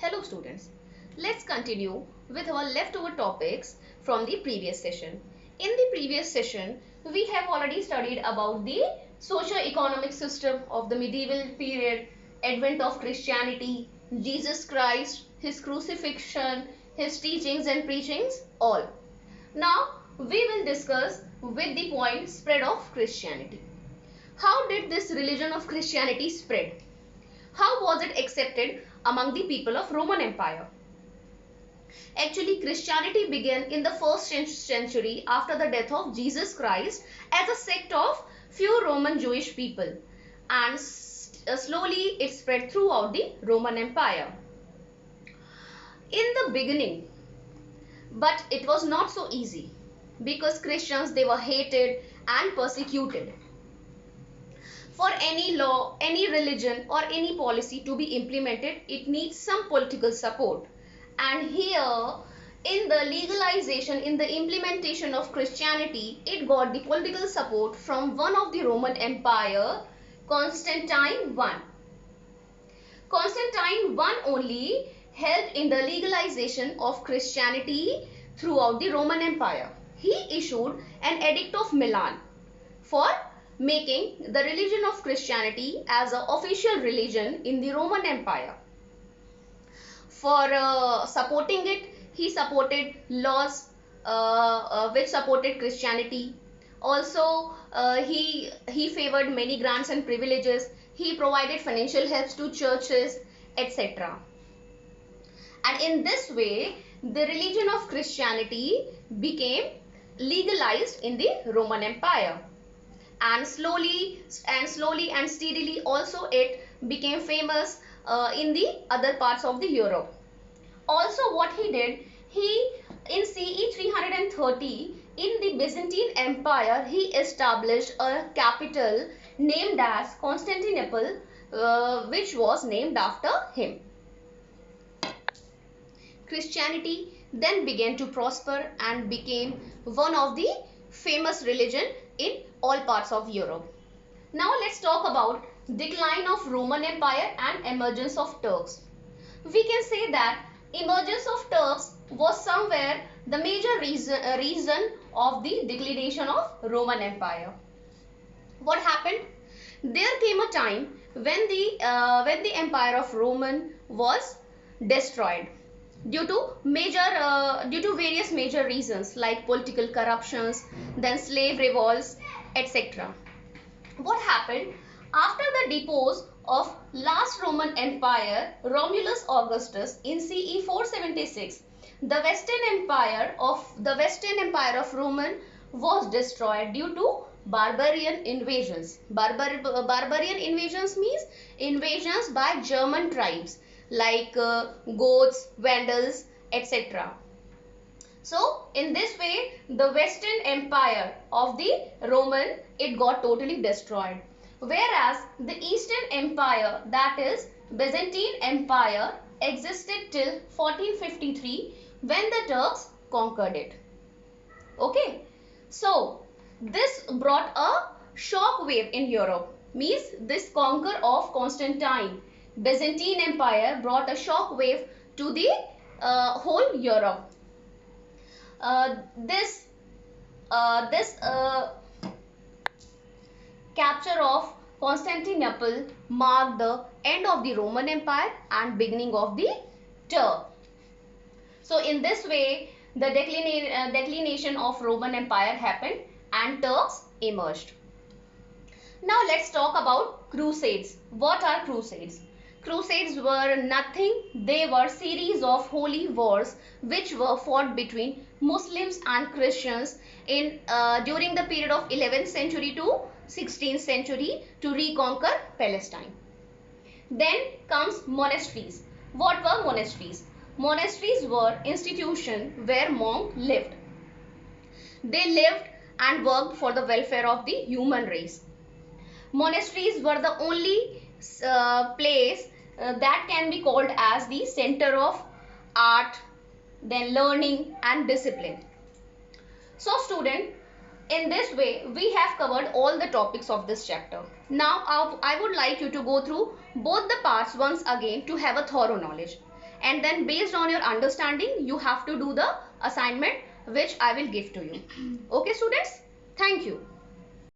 Hello students, let's continue with our leftover topics from the previous session. In the previous session, we have already studied about the socio-economic system of the medieval period, advent of Christianity, Jesus Christ, his crucifixion, his teachings and preachings, all. Now, we will discuss with the point spread of Christianity. How did this religion of Christianity spread? How was it accepted among the people of Roman Empire? Actually, Christianity began in the first century after the death of Jesus Christ as a sect of few Roman Jewish people, and slowly it spread throughout the Roman Empire. In the beginning, but it was not so easy because Christians, they were hated and persecuted. For any law, any religion or any policy to be implemented, it needs some political support. And here in the legalization, in the implementation of Christianity, it got the political support from one of the Roman Empire, Constantine I. Constantine I only helped in the legalization of Christianity throughout the Roman Empire. He issued an Edict of Milan for making the religion of Christianity as an official religion in the Roman Empire. For supporting it, he supported laws which supported Christianity. Also, he favored many grants and privileges. He provided financial helps to churches, etc. And in this way, the religion of Christianity became legalized in the Roman Empire. And slowly and steadily also it became famous in the other parts of the Europe. Also, what he did, he in CE 330 in the Byzantine Empire, he established a capital named as Constantinople, which was named after him. Christianity then began to prosper and became one of the famous religion in all parts of Europe. Now let's talk about decline of Roman Empire and emergence of Turks. We can say that emergence of Turks was somewhere the major reason of the declination of Roman Empire. What happened? There came a time when the Empire of Roman was destroyed due to various major reasons like political corruptions, then slave revolts, etc. What happened? After the depose of last Roman Empire, Romulus Augustus, in CE 476, the Western Empire of Roman was destroyed due to barbarian invasions. Barbarian invasions means invasions by German tribes like Goths, Vandals, etc. So in this way, the Western Empire of the Roman, it got totally destroyed. Whereas the Eastern Empire, that is Byzantine Empire, existed till 1453 when the Turks conquered it. Okay. So this brought a shock wave in Europe. Means this conquer of Constantine, Byzantine Empire, brought a shock wave to the whole Europe. This capture of Constantinople marked the end of the Roman Empire and beginning of the Turk. So in this way, the declination of Roman Empire happened and Turks emerged. Now let's talk about crusades. What are crusades? Crusades were nothing. They were series of holy wars which were fought between Muslims and Christians in during the period of 11th century to 16th century to reconquer Palestine. Then comes monasteries. What were monasteries? Monasteries were institutions where monks lived. They lived and worked for the welfare of the human race. Monasteries were the only place that can be called as the center of art, then learning and discipline. So student, in this way we have covered all the topics of this chapter. Now I would like you to go through both the parts once again to have a thorough knowledge. and then based on your understanding you have to do the assignment which I will give to you. Okay students, thank you.